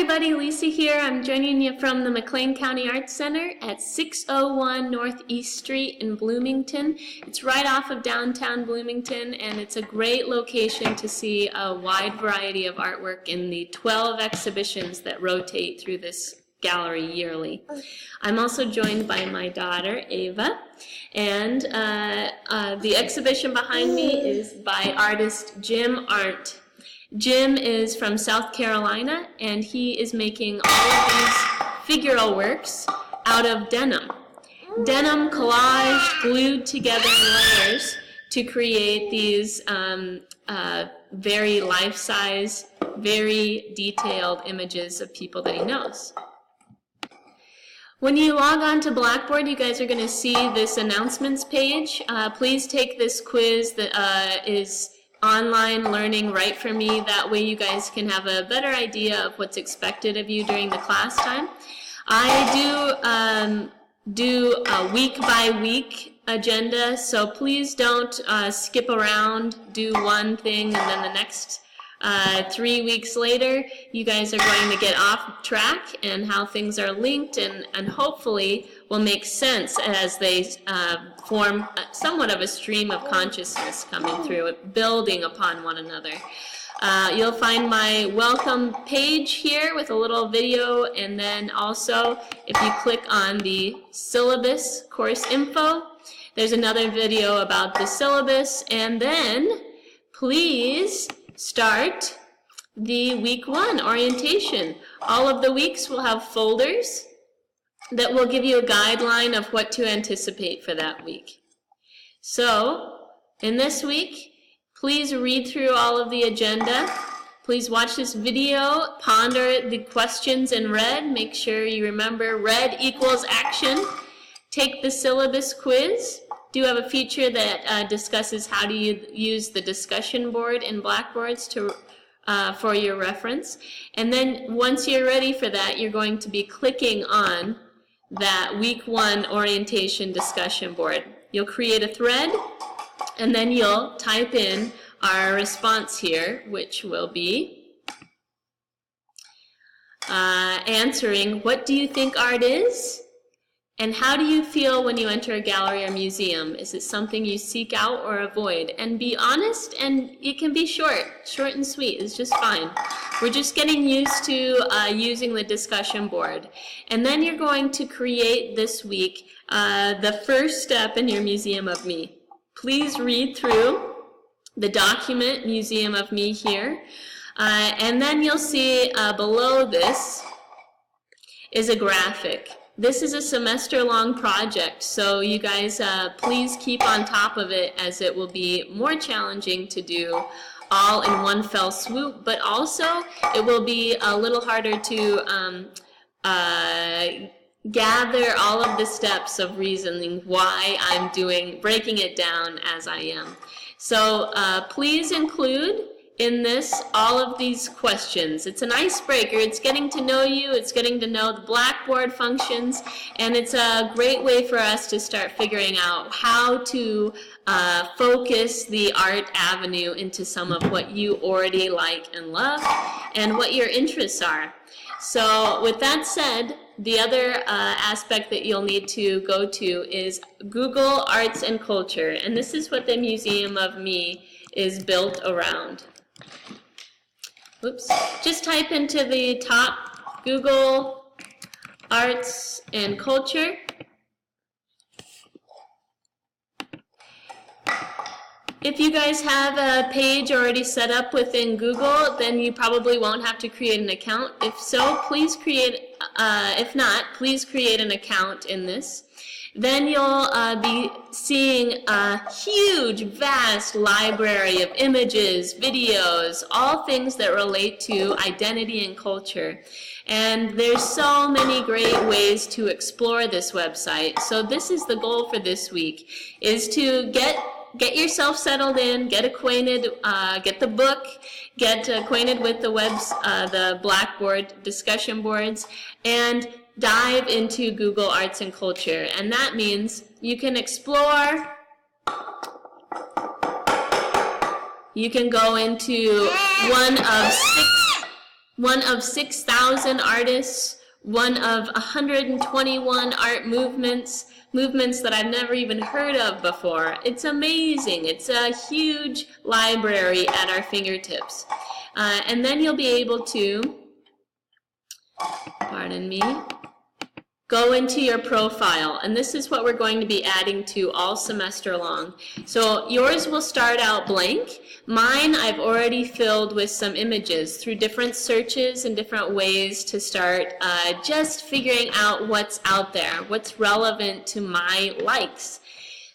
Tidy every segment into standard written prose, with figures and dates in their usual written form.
everybody, Lisa here. I'm joining you from the McLean County Arts Center at 601 Northeast Street in Bloomington. It's right off of downtown Bloomington, and it's a great location to see a wide variety of artwork in the 12 exhibitions that rotate through this gallery yearly. I'm also joined by my daughter, Ava, and the exhibition behind me is by artist Jim Arndt. Jim is from South Carolina, and he is making all of these figural works out of denim. Denim collaged, glued together in layers to create these very life-size, very detailed images of people that he knows. When you log on to Blackboard, you guys are going to see this announcements page. Please take this quiz that is online learning right for me. That way you guys can have a better idea of what's expected of you during the class time. I do a week by week agenda, so please don't skip around, do one thing and then the next 3 weeks later you guys are going to get off track, and how things are linked and hopefully will make sense as they form somewhat of a stream of consciousness coming through it, building upon one another. You'll find my welcome page here with a little video, and then also if you click on the syllabus course info, there's another video about the syllabus, and then please start the week 1 orientation. All of the weeks will have folders that will give you a guideline of what to anticipate for that week. So, in this week, please read through all of the agenda. Please watch this video, ponder the questions in red. Make sure you remember red equals action. Take the syllabus quiz. Do have a feature that discusses how to use the discussion board in Blackboards to for your reference. And then once you're ready for that, you're going to be clicking on that week 1 orientation discussion board. You'll create a thread, and then you'll type in our response here, which will be answering, what do you think art is? And how do you feel when you enter a gallery or museum? Is it something you seek out or avoid? And be honest, and it can be short and sweet. It's just fine. We're just getting used to using the discussion board. And then you're going to create this week the first step in your Museum of Me. Please read through the document Museum of Me here. And then you'll see below this is a graphic. This is a semester-long project, so you guys please keep on top of it, as it will be more challenging to do all in one fell swoop, but also it will be a little harder to gather all of the steps of reasoning why I'm breaking it down as I am. So please include in this all of these questions. It's an icebreaker. It's getting to know you. It's getting to know the Blackboard functions, and it's a great way for us to start figuring out how to focus the art avenue into some of what you already like and love and what your interests are. So with that said, the other aspect that you'll need to go to is Google Arts and Culture, and this is what the Museum of Me is built around. Oops. Just type into the top Google Arts and Culture. If you guys have a page already set up within Google, then you probably won't have to create an account. If so, please create, if not, please create an account in this. Then you'll be seeing a huge, vast library of images, videos, all things that relate to identity and culture. And there's so many great ways to explore this website. So this is the goal for this week, is to get yourself settled in, get acquainted, get the book, get acquainted with the Blackboard discussion boards, and dive into Google Arts and Culture. And that means you can explore, you can go into one of one of 6,000 artists, one of 121 art movements that I've never even heard of before. It's amazing. It's a huge library at our fingertips. And then you'll be able to, pardon me, go into your profile, and this is what we're going to be adding to all semester long. So yours will start out blank. Mine I've already filled with some images through different searches and different ways to start just figuring out what's out there, what's relevant to my likes.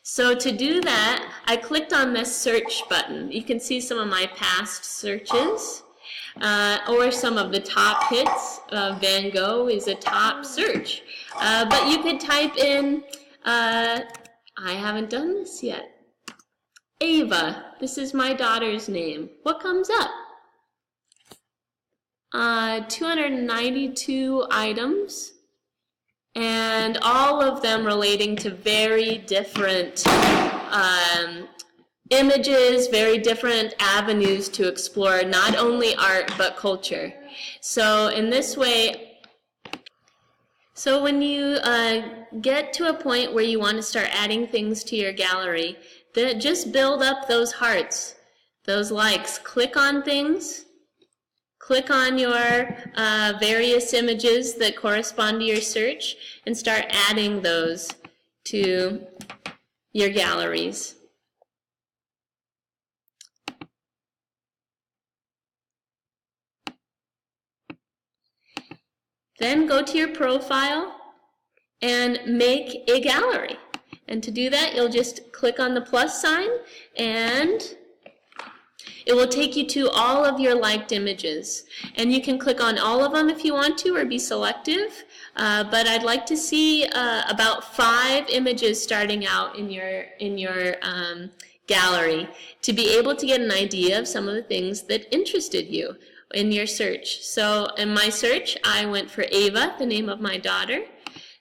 So to do that, I clicked on this search button. You can see some of my past searches. Or some of the top hits. Van Gogh is a top search. But you could type in, I haven't done this yet, Ava. This is my daughter's name. What comes up? 292 items, and all of them relating to very different images, very different avenues to explore, not only art but culture. So in this way, so when you get to a point where you want to start adding things to your gallery, just build up those hearts, those likes. Click on things, click on your various images that correspond to your search, and start adding those to your galleries. Then go to your profile and make a gallery. And to do that, you'll just click on the plus sign, and it will take you to all of your liked images. And you can click on all of them if you want to, or be selective. But I'd like to see about 5 images starting out in your gallery to be able to get an idea of some of the things that interested you in your search. So in my search, I went for Ava, the name of my daughter.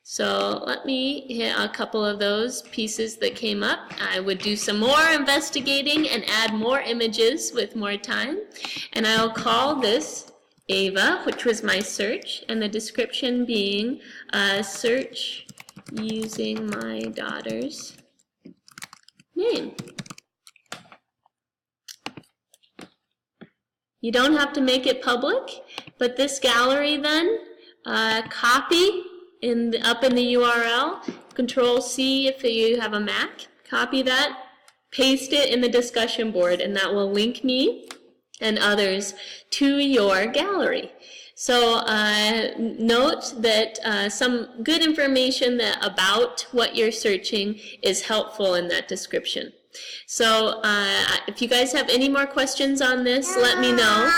So let me hit a couple of those pieces that came up. I would do some more investigating and add more images with more time. And I'll call this Ava, which was my search, and the description being search using my daughter's name. You don't have to make it public, but this gallery then, copy up in the URL, Control-C if you have a Mac, copy that, paste it in the discussion board, and that will link me and others to your gallery. So note that some good information about what you're searching is helpful in that description. So if you guys have any more questions on this, let me know.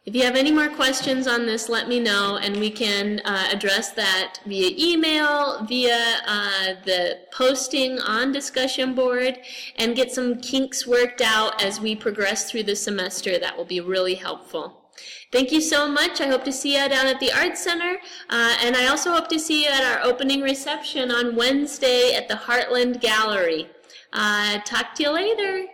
If you have any more questions on this, let me know, and we can address that via email, via the posting on discussion board, and get some kinks worked out as we progress through the semester. That will be really helpful. Thank you so much. I hope to see you down at the Art Center, and I also hope to see you at our opening reception on Wednesday at the Heartland Gallery. Talk to you later.